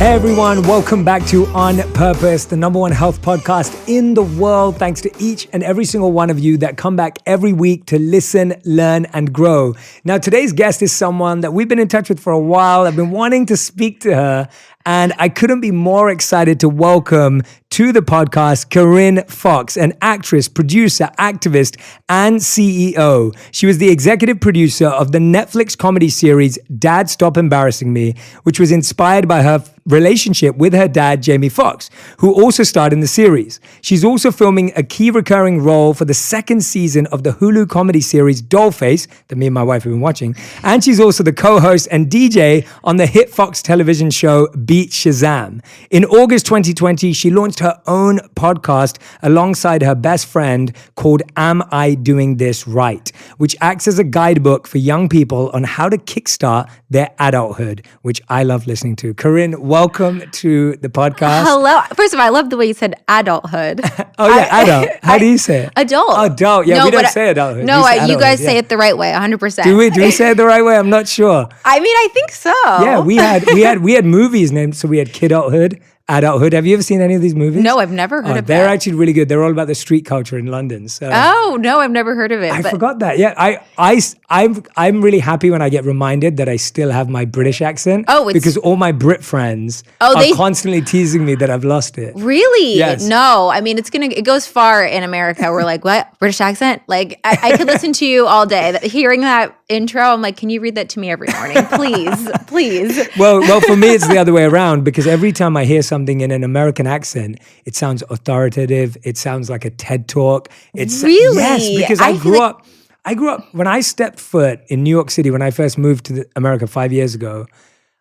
Hey everyone, welcome back to On Purpose, the #1 health podcast in the world. Thanks to each and every single one of you that come back every week to listen, learn, and grow. Now, today's guest is someone that we've been in touch with for a while. I've been wanting to speak to her, and I couldn't be more excited to welcome to the podcast Corinne Foxx, an actress, producer, activist, and CEO. She was the executive producer of the Netflix comedy series Dad, Stop Embarrassing Me, which was inspired by her relationship with her dad, Jamie Foxx, who also starred in the series. She's also filming a key recurring role for the second season of the Hulu comedy series Dollface, that me and my wife have been watching, and she's also the co-host and DJ on the hit Fox television show Beat Shazam. In August 2020, she launched her own podcast alongside her best friend called Am I Doing This Right?, which acts as a guidebook for young people on how to kickstart their adulthood, which I love listening to. Corinne, welcome to the podcast. Hello. First of all, I love the way you said adulthood. Adult. How do you say it? Adult. Adult. Yeah, no, we don't say adulthood. No, you guys say it the right way, 100%. Do we say it the right way? I'm not sure. I mean, I think so. Yeah, we had movies named, so we had Kidulthood, Adulthood. Have you ever seen any of these movies? No, I've never heard of they're that. actually really good. They're all about the street culture in London. So. Oh, no, I've never heard of it. I forgot that. Yeah, I'm really happy when I get reminded that I still have my British accent. Because all my Brit friends are constantly teasing me that I've lost it. Really? Yes. No, I mean, it goes far in America. We're like, what? British accent? Like, I could listen to you all day. Hearing that intro, I'm like, can you read that to me every morning? Please, please. Well, for me, it's the other way around, because every time I hear something in an American accent, it sounds authoritative. It sounds like a TED talk. Really? Yes, because I grew up when I stepped foot in New York City, when I first moved to America 5 years ago,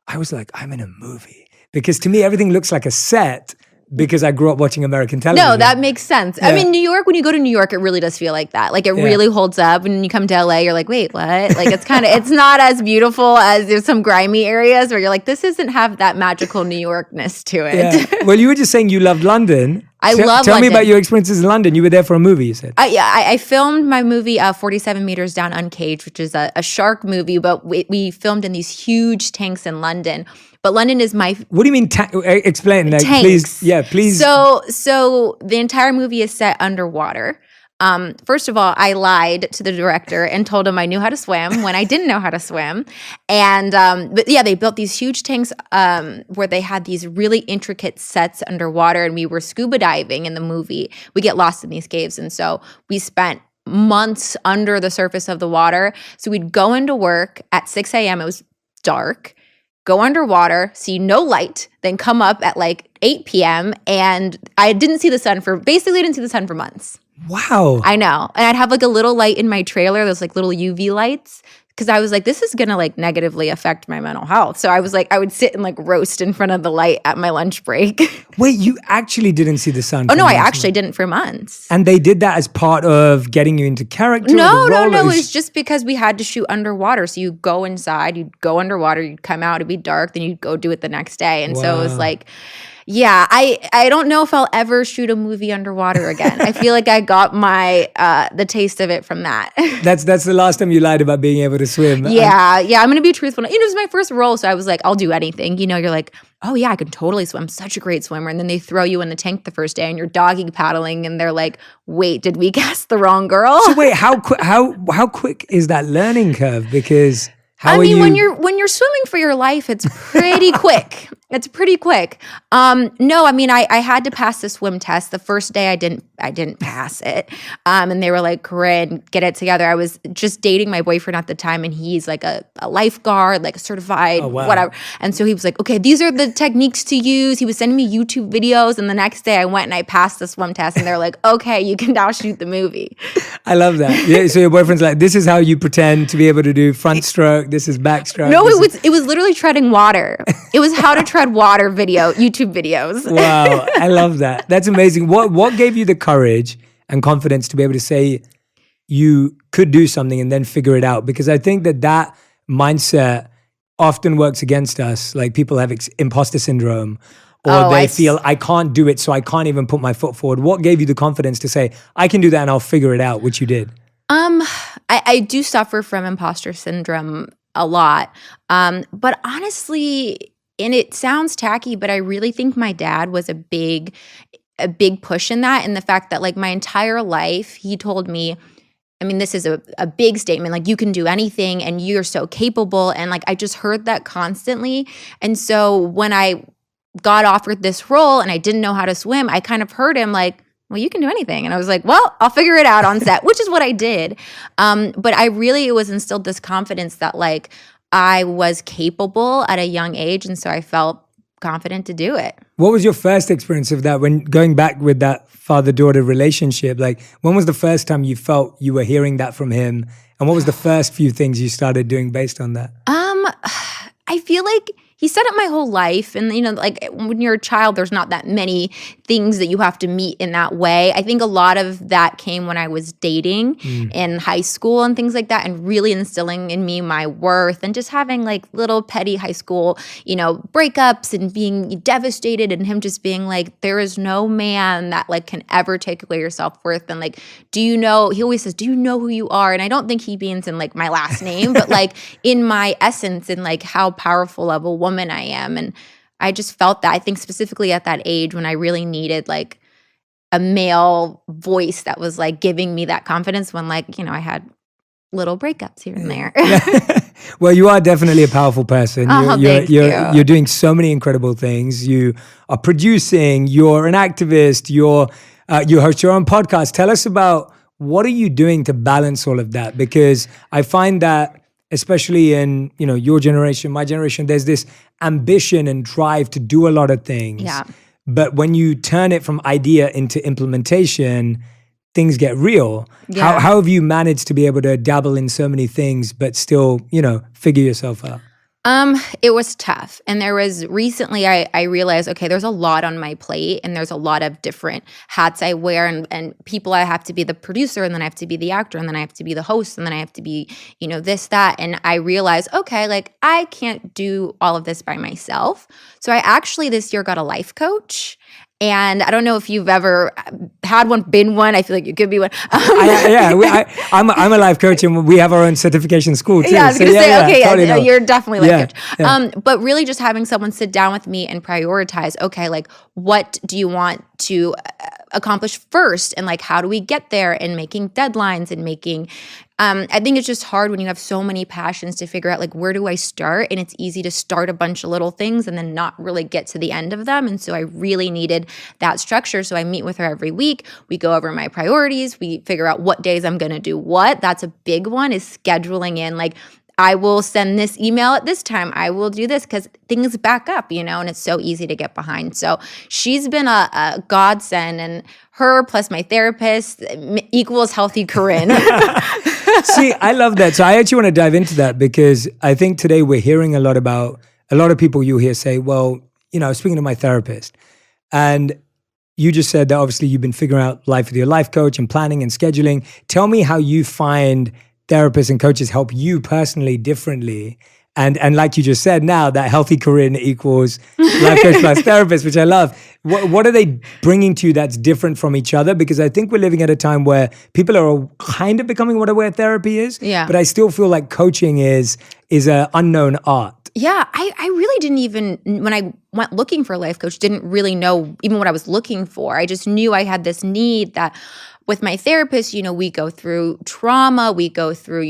I was like, I'm in a movie. Because to me, everything looks like a set, because I grew up watching American television. No, that makes sense. Yeah. I mean, New York, when you go to New York, it really does feel like that. Like, it really holds up. And when you come to LA, you're like, wait, what? Like, it's not as beautiful as there's some grimy areas where you're like, this doesn't have that magical New Yorkness to it. Yeah. Well, you were just saying you loved London. I love Tell London. me about your experiences in London. You were there for a movie, you said. I filmed my movie 47 Meters Down Uncaged, which is a shark movie, but we filmed in these huge tanks in London. But London is my... What do you mean? Explain. Like, tanks. Please. Yeah, please. So the entire movie is set underwater. First of all, I lied to the director and told him I knew how to swim when I didn't know how to swim. And but yeah, they built these huge tanks where they had these really intricate sets underwater, and we were scuba diving in the movie. We get lost in these caves, and so we spent months under the surface of the water. So we'd go into work at 6 a.m. It was dark. Go underwater, see no light, then come up at like 8 p.m. And I didn't see the sun for months. Wow. I know. And I'd have like a little light in my trailer, those like little UV lights, because I was like, this is going to like negatively affect my mental health. So I was like, I would sit and like roast in front of the light at my lunch break. Wait, you actually didn't see the sun? Oh, no, I actually didn't for months. And they did that as part of getting you into character? No. It was just because we had to shoot underwater. So you go inside, you'd go underwater, you'd come out, it'd be dark, then you'd go do it the next day. And so it was like... Yeah, I don't know if I'll ever shoot a movie underwater again. I feel like I got my the taste of it from that. That's the last time you lied about being able to swim. Yeah, I'm gonna be truthful. It was my first role, so I was like, I'll do anything. You're like, oh yeah, I can totally swim. I'm such a great swimmer. And then they throw you in the tank the first day, and you're doggy paddling, and they're like, wait, did we cast the wrong girl? So wait, how quick is that learning curve? Because when you're swimming for your life, it's pretty quick. It's pretty quick. No, I mean, I had to pass the swim test. The first day I didn't pass it. And they were like, Corinne, get it together. I was just dating my boyfriend at the time, and he's like a lifeguard, like a certified, whatever. And so he was like, okay, these are the techniques to use. He was sending me YouTube videos. And the next day I went and I passed the swim test, and they're like, okay, you can now shoot the movie. I love that. Yeah, so your boyfriend's like, this is how you pretend to be able to do front stroke. This is backstroke. No, it was literally treading water. It was how to tread water YouTube videos. Wow, I love that. That's amazing. What gave you the courage and confidence to be able to say you could do something and then figure it out? Because I think that mindset often works against us. Like, people have imposter syndrome, or they feel I can't do it, so I can't even put my foot forward. What gave you the confidence to say, I can do that and I'll figure it out, which you did? I do suffer from imposter syndrome a lot. But honestly, and it sounds tacky, but I really think my dad was a big push in that, and the fact that like my entire life he told me, I mean, this is a big statement, like you can do anything and you're so capable, and like I just heard that constantly. And so when I got offered this role and I didn't know how to swim, I kind of heard him like, well, you can do anything. And I was like, well, I'll figure it out on set, which is what I did. But it was instilled this confidence that like I was capable at a young age. And so I felt confident to do it. What was your first experience of that when going back with that father-daughter relationship? Like, when was the first time you felt you were hearing that from him? And what was the first few things you started doing based on that? I feel like he said it my whole life. And, like when you're a child, there's not that many things that you have to meet in that way. I think a lot of that came when I was dating in high school and things like that, and really instilling in me my worth and just having like little petty high school, breakups and being devastated, and him just being like, there is no man that like can ever take away your self-worth. And like, he always says, do you know who you are? And I don't think he means in like my last name, but like in my essence and like how powerful of a woman I am. And I just felt that, I think specifically at that age when I really needed like a male voice that was like giving me that confidence when like, I had little breakups here and there. Well, you are definitely a powerful person. Thank you. You're doing so many incredible things. You are producing, you're an activist, you host your own podcast. Tell us about what are you doing to balance all of that? Because I find that especially in, your generation, my generation, there's this ambition and drive to do a lot of things. Yeah. But when you turn it from idea into implementation, things get real. Yeah. How have you managed to be able to dabble in so many things, but still, figure yourself out? It was tough. And there was recently I realized, okay, there's a lot on my plate and there's a lot of different hats I wear and people. I have to be the producer, and then I have to be the actor, and then I have to be the host, and then I have to be, this, that. And I realized, okay, like I can't do all of this by myself. So I actually this year got a life coach. And I don't know if you've ever had one, been one. I feel like you could be one. I'm a life coach, and we have our own certification school too. Yeah, I was going to say, okay, totally you're definitely a life coach. Yeah. But really just having someone sit down with me and prioritize, okay, like what do you want to accomplish first? And like, how do we get there? And making deadlines and making, I think it's just hard when you have so many passions to figure out like, where do I start? And it's easy to start a bunch of little things and then not really get to the end of them. And so I really needed that structure. So I meet with her every week. We go over my priorities. We figure out what days I'm going to do what. That's a big one, is scheduling in like, I will send this email at this time. I will do this, because things back up, and it's so easy to get behind. So she's been a godsend, and her plus my therapist equals healthy Corinne. See, I love that. So I actually want to dive into that, because I think today we're hearing a lot of people you hear say, well, I was speaking to my therapist, and you just said that obviously you've been figuring out life with your life coach and planning and scheduling. Tell me how you find therapists and coaches help you personally differently. And like you just said now, that healthy Corinne equals life coach plus therapist, which I love. What are they bringing to you that's different from each other? Because I think we're living at a time where people are kind of becoming aware therapy is. Yeah. But I still feel like coaching is an unknown art. Yeah, I really didn't even, when I went looking for a life coach, didn't really know even what I was looking for. I just knew I had this need that with my therapist, we go through trauma, we go through,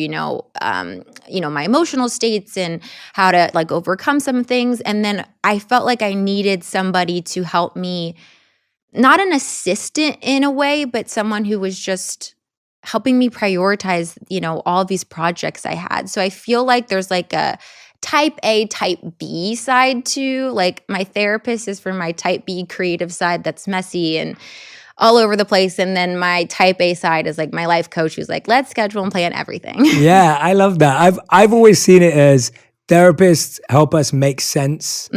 my emotional states and how to like overcome some things. And then I felt like I needed somebody to help me, not an assistant in a way, but someone who was just helping me prioritize, all of these projects I had. So I feel like there's like a type A, type B side to, like my therapist is for my type B creative side that's messy and all over the place. And then my type A side is like my life coach who's like, let's schedule and plan everything. Yeah, I love that. I've always seen it as therapists help us make sense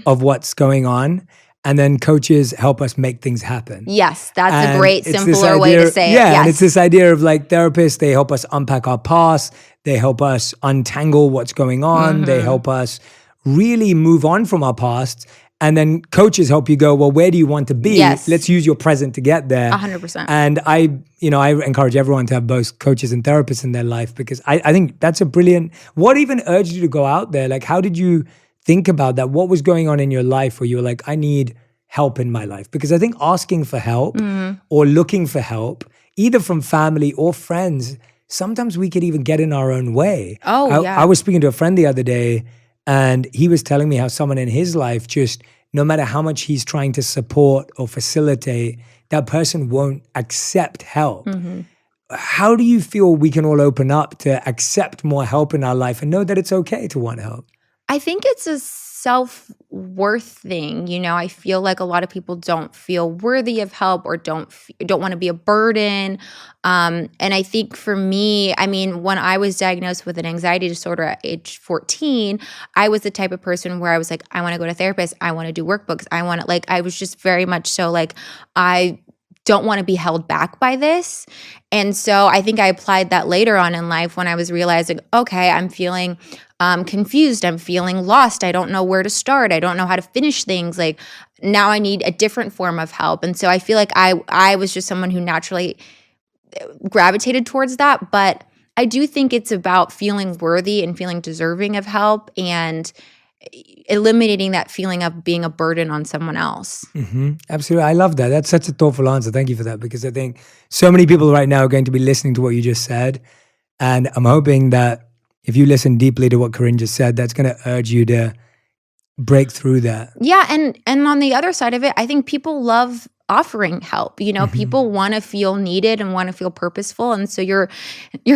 of what's going on. And then coaches help us make things happen. Yes, that's a great, simpler way to say it. Yeah, yes. And it's this idea of like therapists, they help us unpack our past. They help us untangle what's going on. They help us really move on from our past. And then coaches help you go, well, where do you want to be? Yes. Let's use your present to get there. 100%. And I encourage everyone to have both coaches and therapists in their life, because I think that's a brilliant, what even urged you to go out there? Like, how did you think about that. What was going on in your life where you were like, I need help in my life? Because I think asking for help or looking for help, either from family or friends, sometimes we could even get in our own way. I was speaking to a friend the other day, and he was telling me how someone in his life, just no matter how much he's trying to support or facilitate, that person won't accept help. How do you feel we can all open up to accept more help in our life and know that it's okay to want help? I think it's a self-worth thing. You know, I feel like a lot of people don't feel worthy of help or don't want to be a burden. And I think for me, I mean, when I was diagnosed with an anxiety disorder at age 14, I was the type of person where I was like, I want to go to therapist. I want to do workbooks. I was just very much so like, I don't want to be held back by this. And so I think I applied that later on in life when I was realizing, okay, I'm feeling confused. I'm feeling lost. I don't know where to start. I don't know how to finish things. Like now I need a different form of help. And so I feel like I was just someone who naturally gravitated towards that. But I do think it's about feeling worthy and feeling deserving of help and eliminating that feeling of being a burden on someone else. Absolutely. I love that. That's such a thoughtful answer. Thank you for that, because I think so many people right now are going to be listening to what you just said. And I'm hoping that if you listen deeply to what Corinne just said, that's going to urge you to break through that. Yeah. And on the other side of it, I think people love offering help. You know, people want to feel needed and want to feel purposeful. And so you're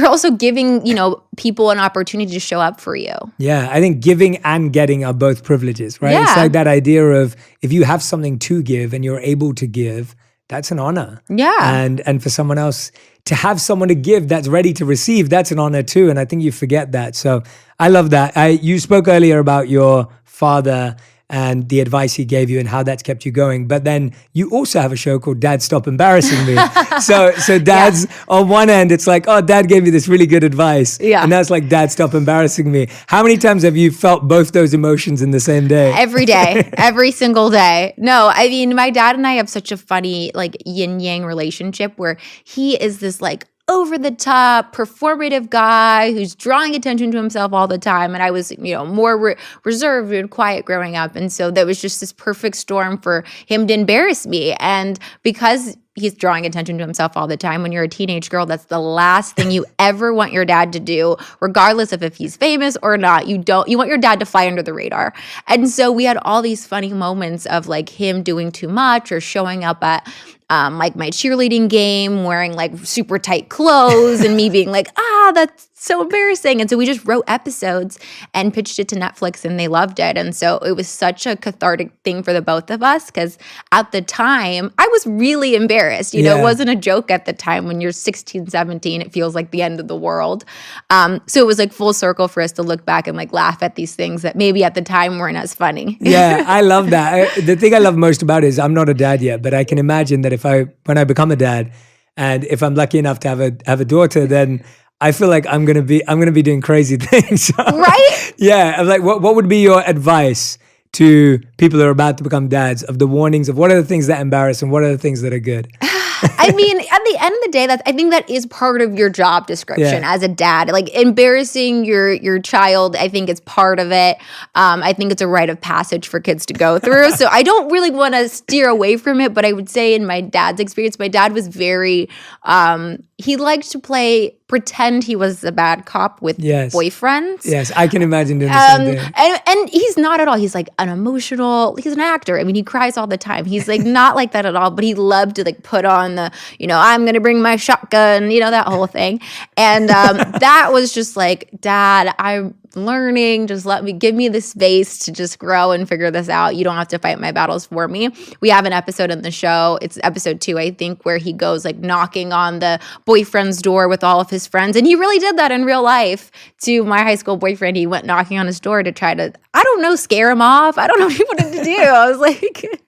also giving, you know, people an opportunity to show up for you. Yeah, I think giving and getting are both privileges, right? Yeah. It's like that idea of if you have something to give and you're able to give, that's an honor. Yeah. And for someone else to have someone to give that's ready to receive, that's an honor too. And I think you forget that. So I love that. You spoke earlier about your father and the advice he gave you and how that's kept you going. But then you also have a show called Dad, Stop Embarrassing Me. So dad's on one end, it's like, oh, Dad gave me this really good advice. Yeah. And that's like, Dad, stop embarrassing me. How many times have you felt both those emotions in the same day? Every day, every single day. No, I mean, my dad and I have such a funny like yin yang relationship where he is this like over the top performative guy who's drawing attention to himself all the time. And I was, you know, more reserved and quiet growing up. And so that was just this perfect storm for him to embarrass me. And because he's drawing attention to himself all the time, when you're a teenage girl, that's the last thing you ever want your dad to do, regardless of if he's famous or not. You want your dad to fly under the radar. And so we had all these funny moments of like him doing too much or showing up at like my cheerleading game wearing like super tight clothes and me being like, that's so embarrassing. And so we just wrote episodes and pitched it to Netflix and they loved it. And so it was such a cathartic thing for the both of us because at the time I was really embarrassed. You know, it wasn't a joke at the time. When you're 16, 17, it feels like the end of the world. So it was like full circle for us to look back and like laugh at these things that maybe at the time weren't as funny. Yeah, I love that. The thing I love most about it is I'm not a dad yet, but I can imagine that when I become a dad, and if I'm lucky enough to have a daughter, then I feel like I'm gonna be doing crazy things. Right? Yeah. I'm like, what would be your advice to people who are about to become dads, of the warnings of what are the things that embarrass and what are the things that are good? I mean, at the end of the day, I think that is part of your job description as a dad. Like embarrassing your child, I think it's part of it. I think it's a rite of passage for kids to go through. So I don't really want to steer away from it, but I would say in my dad's experience, my dad was very, he liked to pretend he was a bad cop with boyfriends. Yes, I can imagine doing the same thing. And he's not at all. He's like he's an actor. I mean, he cries all the time. He's like not like that at all, but he loved to like put on the, you know, I'm going to bring my shotgun, you know, that whole thing. And that was just like, Dad, I'm learning. Just give me the space to just grow and figure this out. You don't have to fight my battles for me. We have an episode in the show. It's episode 2, I think, where he goes like knocking on the boyfriend's door with all of his friends. And he really did that in real life to my high school boyfriend. He went knocking on his door to try to, I don't know, scare him off. I don't know what he wanted to do. I was like,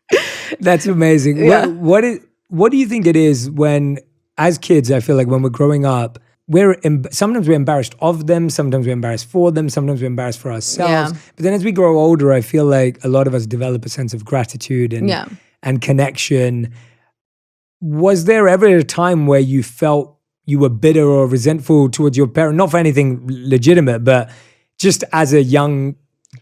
that's amazing. Yeah. What do you think it is when, as kids, I feel like when we're growing up, sometimes we're embarrassed of them, sometimes we're embarrassed for them, sometimes we're embarrassed for ourselves. But then as we grow older, I feel like a lot of us develop a sense of gratitude and connection. Was there ever a time where you felt you were bitter or resentful towards your parent? Not for anything legitimate, but just as a young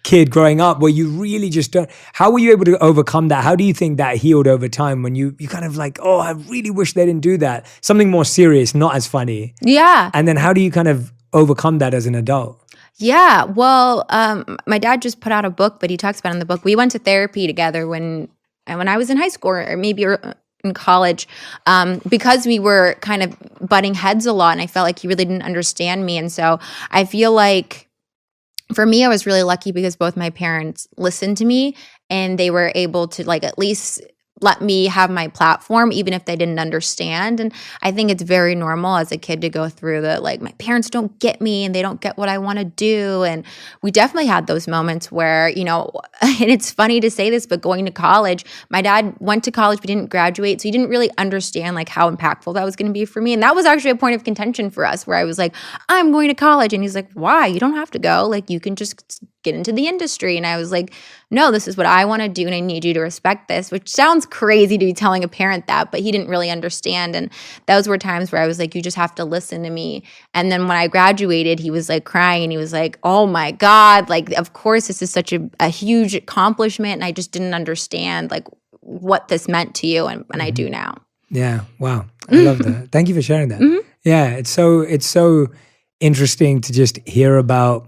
kid growing up where you really just don't, how were you able to overcome that? How do you think that healed over time when you kind of like, oh, I really wish they didn't do that? Something more serious, not as funny. Yeah. And then how do you kind of overcome that as an adult? Yeah. Well, my dad just put out a book, but he talks about in the book, we went to therapy together when I was in high school or maybe in college, because we were kind of butting heads a lot, and I felt like he really didn't understand me. And so I feel like for me, I was really lucky because both my parents listened to me and they were able to like at least let me have my platform, even if they didn't understand. And I think it's very normal as a kid to go through the like, my parents don't get me and they don't get what I want to do. And we definitely had those moments where, you know, and it's funny to say this, but going to college, my dad went to college but didn't graduate. So he didn't really understand like how impactful that was going to be for me. And that was actually a point of contention for us where I was like, I'm going to college. And he's like, why? You don't have to go. Like, you can just get into the industry. And I was like, no, this is what I want to do and I need you to respect this, which sounds crazy to be telling a parent that, but he didn't really understand. And those were times where I was like, you just have to listen to me. And then when I graduated, he was like crying and he was like, oh my God, like, of course, this is such a huge accomplishment. And I just didn't understand like what this meant to you. And I do now. Yeah. Wow. I love that. Thank you for sharing that. Mm-hmm. Yeah. It's so interesting to just hear about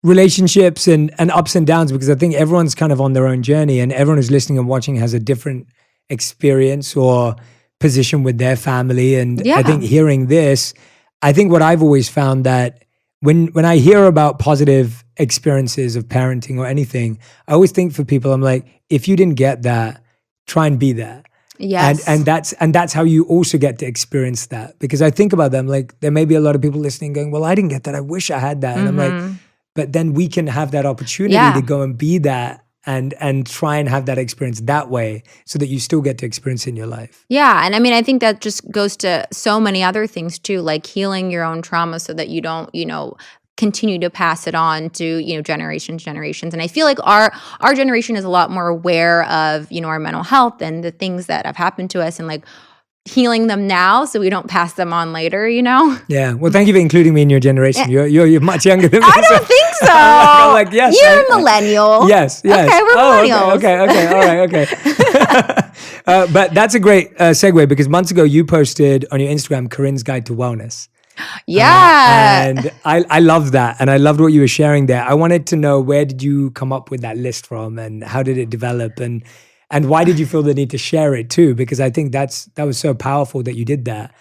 relationships and ups and downs, because I think everyone's kind of on their own journey and everyone who's listening and watching has a different experience or position with their family. And I think hearing this, I think what I've always found that when I hear about positive experiences of parenting or anything, I always think for people, I'm like, if you didn't get that, try and be that. Yes. And that's how you also get to experience that. Because I think about them, like there may be a lot of people listening going, well, I didn't get that. I wish I had that. And I'm like, but then we can have that opportunity to go and be that and try and have that experience that way so that you still get to experience it in your life. Yeah. And I mean, I think that just goes to so many other things too, like healing your own trauma so that you don't, you know, continue to pass it on to, you know, generations. And I feel like our generation is a lot more aware of, you know, our mental health and the things that have happened to us and like healing them now so we don't pass them on later, you know? Yeah. Well, thank you for including me in your generation. You're much younger than me. I don't think so. I'm like, yes. You're a millennial. Yes. Okay, we're millennials. Okay. All right. Okay. But that's a great segue, because months ago you posted on your Instagram, Corinne's Guide to Wellness. Yeah. And I loved that. And I loved what you were sharing there. I wanted to know, where did you come up with that list from and how did it develop? And why did you feel the need to share it too? Because I think that was so powerful that you did that.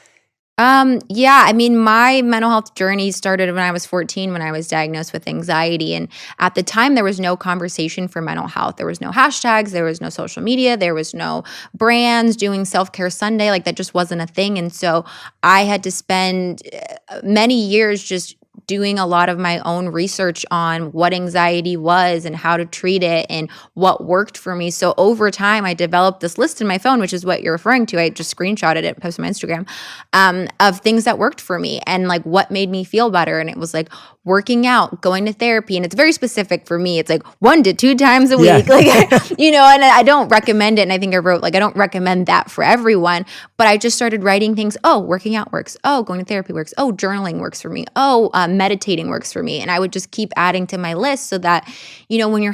Yeah, I mean, my mental health journey started when I was 14, when I was diagnosed with anxiety. And at the time, there was no conversation for mental health. There was no hashtags, there was no social media, there was no brands doing self-care Sunday. Like, that just wasn't a thing. And so I had to spend many years just doing a lot of my own research on what anxiety was and how to treat it and what worked for me. So over time, I developed this list in my phone, which is what you're referring to. I just screenshotted it, posted on my Instagram, of things that worked for me and like what made me feel better. And it was like working out, going to therapy. And it's very specific for me. It's like 1 to 2 times a week, like, you know, and I don't recommend it. And I think I wrote, like, I don't recommend that for everyone, but I just started writing things. Oh, working out works. Oh, going to therapy works. Oh, journaling works for me. Oh, meditating works for me. And I would just keep adding to my list so that, you know, when you're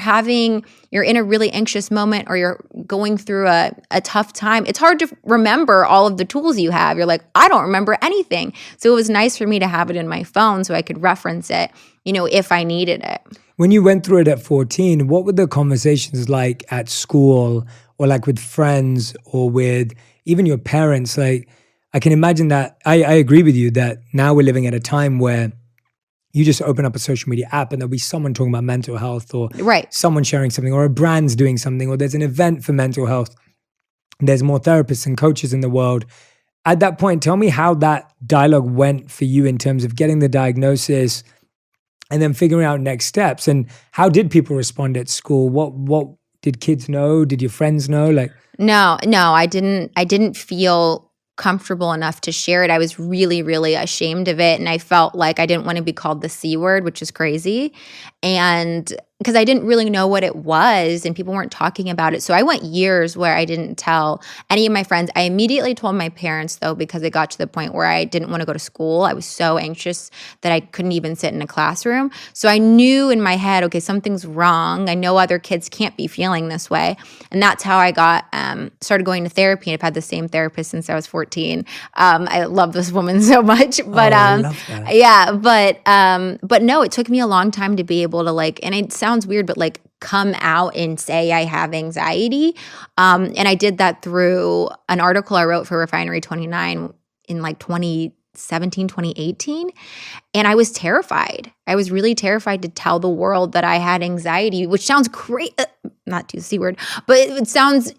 in a really anxious moment or you're going through a tough time, it's hard to remember all of the tools you have. You're like, I don't remember anything. So it was nice for me to have it in my phone so I could reference it, you know, if I needed it. When you went through it at 14, what were the conversations like at school or like with friends or with even your parents? Like, I can imagine that. I agree with you that now we're living at a time where you just open up a social media app and there'll be someone talking about mental health or someone sharing something or a brand's doing something or there's an event for mental health. There's more therapists and coaches in the world. At that point, tell me how that dialogue went for you in terms of getting the diagnosis and then figuring out next steps. And how did people respond at school? What did kids know? Did your friends know? Like, No, I didn't feel comfortable enough to share it. I was really, really ashamed of it. And I felt like I didn't want to be called the C word, which is crazy. And because I didn't really know what it was and people weren't talking about it. So I went years where I didn't tell any of my friends. I immediately told my parents, though, because it got to the point where I didn't want to go to school. I was so anxious that I couldn't even sit in a classroom. So I knew in my head, okay, something's wrong. I know other kids can't be feeling this way. And that's how I got started going to therapy. And I've had the same therapist since I was 14. I love this woman so much. But I love that. yeah, but no, it took me a long time to be able to like, and it sounds weird, but like come out and say I have anxiety. And I did that through an article I wrote for Refinery 29 in like 2017, 2018. And I was terrified. I was really terrified to tell the world that I had anxiety, which sounds great, not to use the C word, but it sounds,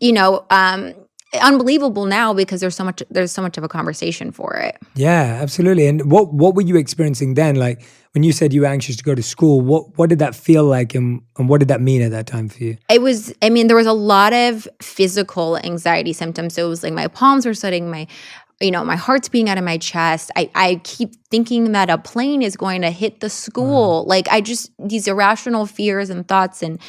unbelievable now because there's so much of a conversation for it. Yeah, absolutely. And what were you experiencing then? Like when you said you were anxious to go to school, what did that feel like and what did that mean at that time for you? There was a lot of physical anxiety symptoms. So it was like my palms were sweating, my heart's beating out of my chest. I keep thinking that a plane is going to hit the school. Wow. Like these irrational fears and thoughts and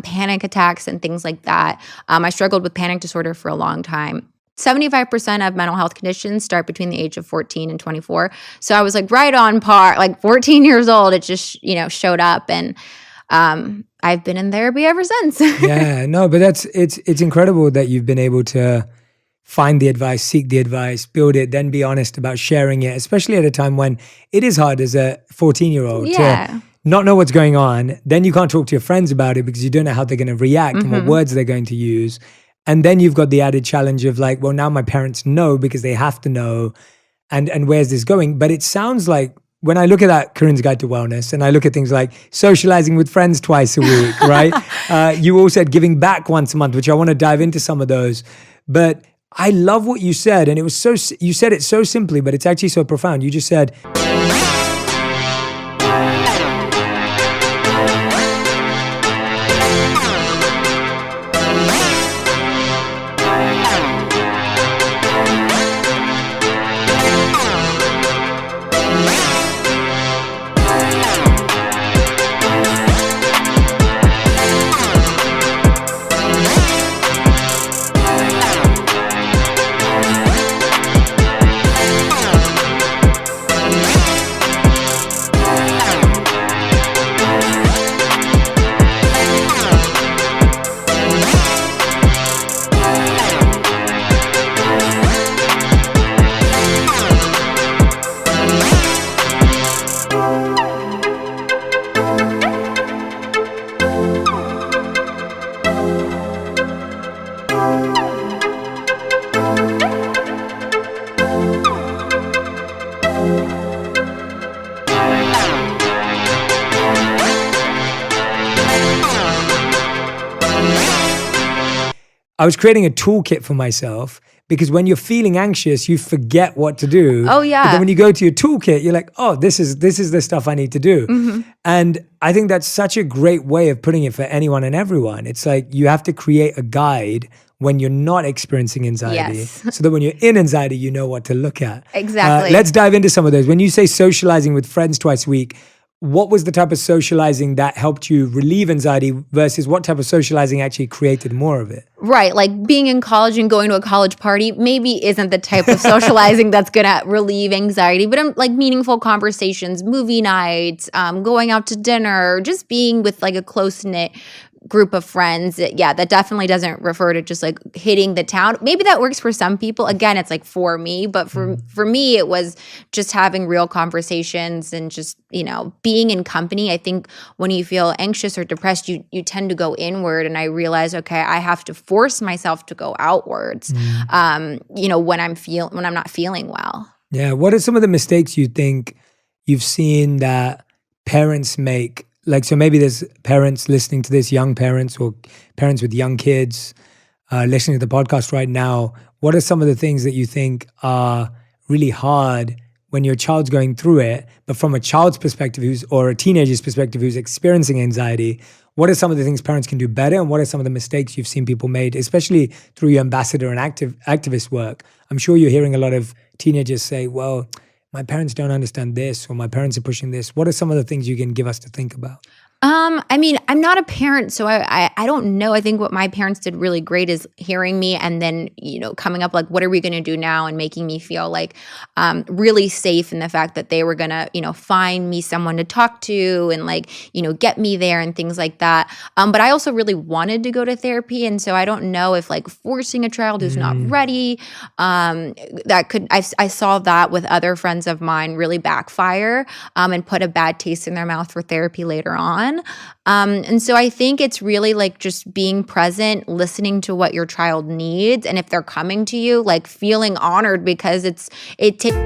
panic attacks and things like that. I struggled with panic disorder for a long time. 75% of mental health conditions start between the age of 14 and 24. So I was like right on par, like 14 years old, it just, showed up and I've been in therapy ever since. Yeah, no, but it's incredible that you've been able to find the advice, seek the advice, build it, then be honest about sharing it, especially at a time when it is hard as a 14-year-old to not know what's going on. Then you can't talk to your friends about it because you don't know how they're going to react and what words they're going to use. And then you've got the added challenge of like, well, now my parents know because they have to know. And where's this going? But it sounds like when I look at that Corinne's Guide to Wellness and I look at things like socializing with friends twice a week, right? You all said giving back once a month, which I want to dive into some of those. But I love what you said. And you said it so simply, but it's actually so profound. You just said, I was creating a toolkit for myself because when you're feeling anxious, you forget what to do. Oh, yeah. But then when you go to your toolkit, you're like, oh, this is the stuff I need to do. Mm-hmm. And I think that's such a great way of putting it for anyone and everyone. It's like you have to create a guide when you're not experiencing anxiety so that when you're in anxiety, you know what to look at. Exactly. Let's dive into some of those. When you say socializing with friends twice a week, what was the type of socializing that helped you relieve anxiety versus what type of socializing actually created more of it? Right. Like being in college and going to a college party maybe isn't the type of socializing that's going to relieve anxiety, but like meaningful conversations, movie nights, going out to dinner, just being with like a close-knit group of friends. That definitely doesn't refer to just like hitting the town. Maybe that works for some people. Again, it's like for me, but for me, it was just having real conversations and just, being in company. I think when you feel anxious or depressed, you tend to go inward. And I realized, okay, I have to force myself to go outwards, when I'm not feeling well. Yeah. What are some of the mistakes you think you've seen that parents make? Like, so maybe there's parents listening to this, young parents or parents with young kids listening to the podcast right now. What are some of the things that you think are really hard when your child's going through it, but from a child's perspective or a teenager's perspective who's experiencing anxiety, what are some of the things parents can do better? And what are some of the mistakes you've seen people made, especially through your ambassador and activist work? I'm sure you're hearing a lot of teenagers say, well, my parents don't understand this, or my parents are pushing this. What are some of the things you can give us to think about? I mean, I'm not a parent, so I don't know. I think what my parents did really great is hearing me and then, coming up like, what are we going to do now? And making me feel like really safe in the fact that they were going to, find me someone to talk to and like, get me there and things like that. But I also really wanted to go to therapy. And so I don't know if like forcing a child who's not ready, I saw that with other friends of mine really backfire and put a bad taste in their mouth for therapy later on. And so I think it's really like just being present, listening to what your child needs. And if they're coming to you, like feeling honored because it takes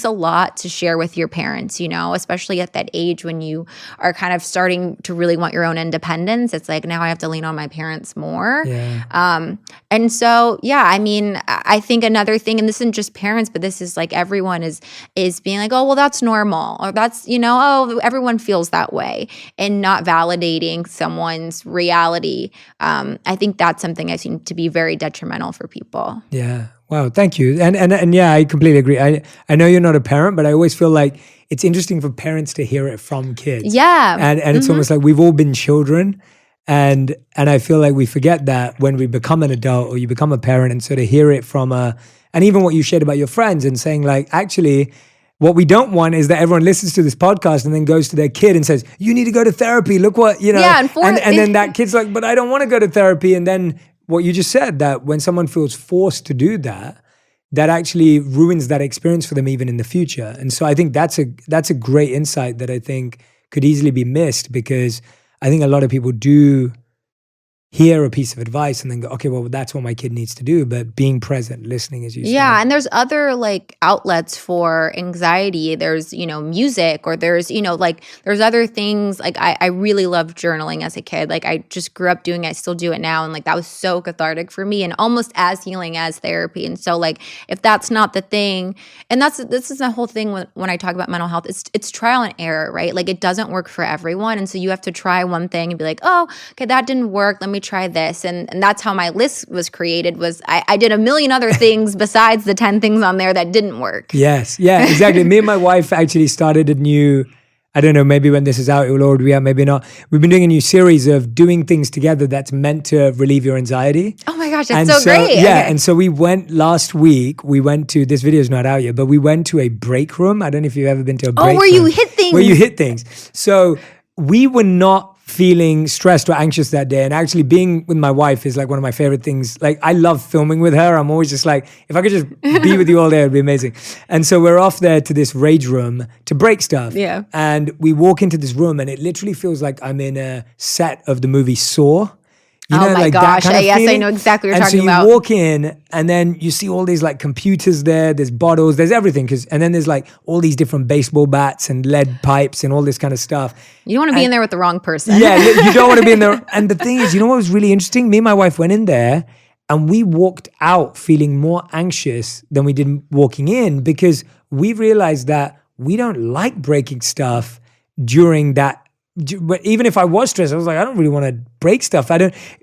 a lot to share with your parents, especially at that age when you are kind of starting to really want your own independence. It's like, now I have to lean on my parents more. Yeah. And so, yeah, I mean, I think another thing, and this isn't just parents, but this is like everyone is being like, oh, well, that's normal. Or that's, oh, everyone feels that way, and not validating someone's reality. I think that's something I seem to be very detrimental for people. Yeah. Wow, thank you. And yeah, I completely agree. I know you're not a parent, but I always feel like it's interesting for parents to hear it from kids. Yeah. And it's almost like we've all been children, and I feel like we forget that when we become an adult or you become a parent, and so to hear it from and even what you shared about your friends and saying like, actually, what we don't want is that everyone listens to this podcast and then goes to their kid and says, you need to go to therapy. Look what, Yeah, and then that kid's like, but I don't want to go to therapy. And then what you just said, that when someone feels forced to do that, that actually ruins that experience for them even in the future. And so I think that's a great insight that I think could easily be missed, because I think a lot of people do hear a piece of advice and then go, okay, well, that's what my kid needs to do. But being present, listening, as you said. Yeah, and there's other like outlets for anxiety. There's, music, or there's, like there's other things. Like I really loved journaling as a kid. Like I just grew up doing it. I still do it now. And like that was so cathartic for me and almost as healing as therapy. And so like if that's not the thing, and this is the whole thing when I talk about mental health, it's trial and error, right? Like it doesn't work for everyone. And so you have to try one thing and be like, oh, okay, that didn't work. Let me try this. And that's how my list was created, was I did a million other things besides the 10 things on there that didn't work. Yes. Yeah, exactly. Me and my wife actually started a new, I don't know, maybe when this is out, it will already be out, maybe not. We've been doing a new series of doing things together that's meant to relieve your anxiety. Oh my gosh, that's so great. Yeah, okay. And so we went last week, this video's not out yet, but we went to a break room. I don't know if you've ever been to a break room. Oh, where you hit things. Where you hit things. So we were not feeling stressed or anxious that day. And actually being with my wife is like one of my favorite things. Like I love filming with her. I'm always just like, if I could just be with you all day, it'd be amazing. And so we're off there to this rage room to break stuff. Yeah. And we walk into this room and it literally feels like I'm in a set of the movie Saw. Oh my gosh, yes, I know exactly what you're talking about. And so you walk in and then you see all these like computers there, there's bottles, there's everything. And then there's like all these different baseball bats and lead pipes and all this kind of stuff. You don't want to be in there with the wrong person. Yeah, you don't want to be in there. And the thing is, you know what was really interesting? Me and my wife went in there and we walked out feeling more anxious than we did walking in, because we realized that we don't like breaking stuff during that. But even if I was stressed, I was like, I don't really want to break stuff.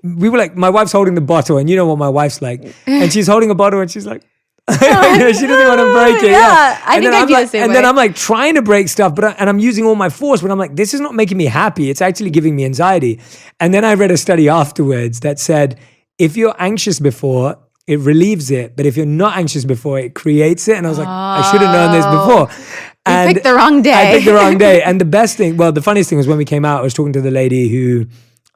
We were like, my wife's holding the bottle, and you know what my wife's like. And she's holding a bottle and she's like, She doesn't want to break it. Yeah, I think I do the same way. And then I'm like trying to break stuff, and I'm using all my force, but I'm like, this is not making me happy. It's actually giving me anxiety. And then I read a study afterwards that said, if you're anxious before, it relieves it. But if you're not anxious before, it creates it. And I was like, I should have known this before. You picked the wrong day. I picked the wrong day. And the funniest thing was when we came out, I was talking to the lady who,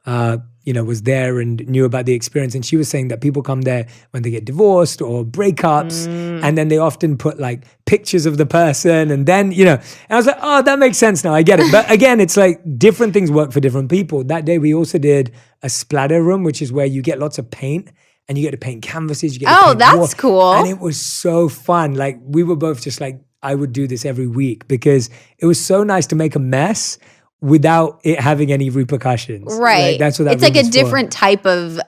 was there and knew about the experience. And she was saying that people come there when they get divorced or breakups. And then they often put like pictures of the person. And then, and I was like, oh, that makes sense now. I get it. But again, it's like different things work for different people. That day we also did a splatter room, which is where you get lots of paint. And you get to paint canvases. You get to paint that's walls. cool. And it was so fun. Like we were both just like, I would do this every week because it was so nice to make a mess without it having any repercussions. Right. Like, that's what that it's like a room is different type of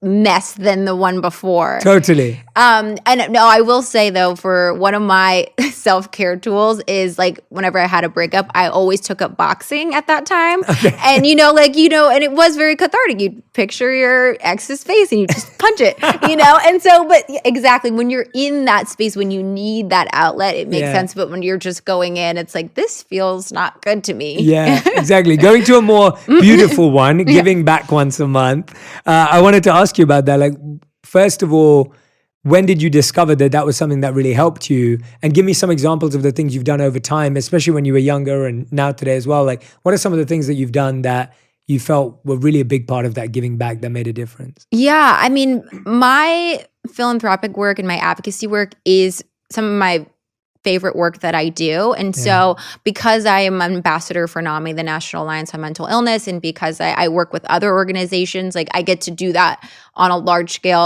mess than the one before. Totally. And no, I will say though, for one of my self-care tools is like whenever I had a breakup, I always took up boxing at that time. Okay. And and it was very cathartic. You picture your ex's face and you just punch it, And so, but exactly when you're in that space, when you need that outlet, it makes sense. But when you're just going in, it's like, this feels not good to me. Yeah, exactly. Going to a more beautiful one, giving back once a month. I wanted to ask you about that. Like, first of all, when did you discover that was something that really helped you? And give me some examples of the things you've done over time, especially when you were younger and now today as well. Like, what are some of the things that you've done that you felt were really a big part of that giving back that made a difference? Yeah, I mean, my philanthropic work and my advocacy work is some of my favorite work that I do. And so because I am an ambassador for NAMI, the National Alliance on Mental Illness, and because I work with other organizations, like I get to do that on a large scale.